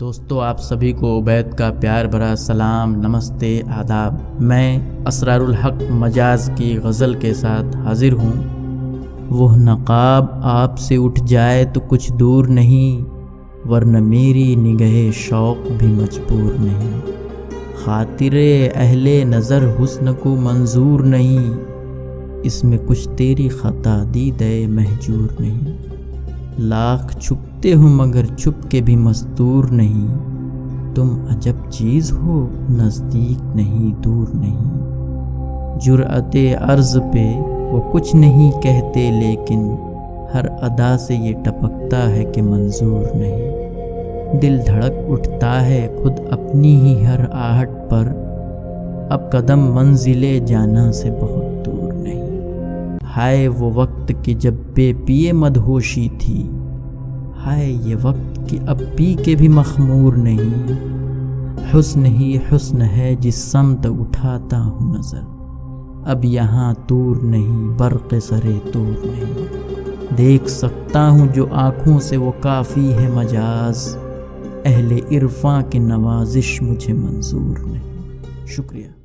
دوستو آپ سبھی کو عبید کا پیار بھرا سلام، نمستے، آداب۔ میں اسرار الحق مجاز کی غزل کے ساتھ حاضر ہوں۔ وہ نقاب آپ سے اٹھ جائے تو کچھ دور نہیں، ورنہ میری نگہ شوق بھی مجبور نہیں۔ خاطر اہل نظر حسن کو منظور نہیں، اس میں کچھ تیری خطا دیدہ مہجور نہیں۔ لاکھ چھپتے ہو مگر چھپ کے بھی مستور نہیں، تم عجب چیز ہو نزدیک نہیں دور نہیں۔ جرأت عرض پہ وہ کچھ نہیں کہتے، لیکن ہر ادا سے یہ ٹپکتا ہے کہ منظور نہیں۔ دل دھڑک اٹھتا ہے خود اپنی ہی ہر آہٹ پر، اب قدم منزل جانا سے بہت دور نہیں۔ ہائے وہ وقت کہ جب بے پیے مدہوشی تھی، ہائے یہ وقت کہ اب پی کے بھی مخمور نہیں۔ حسن ہی حسن ہے جس سمت اٹھاتا ہوں نظر، اب یہاں طور نہیں برق سرے طور نہیں۔ دیکھ سکتا ہوں جو آنکھوں سے وہ کافی ہے مجاز، اہل عرفاں کی نوازش مجھے منظور نہیں۔ شکریہ۔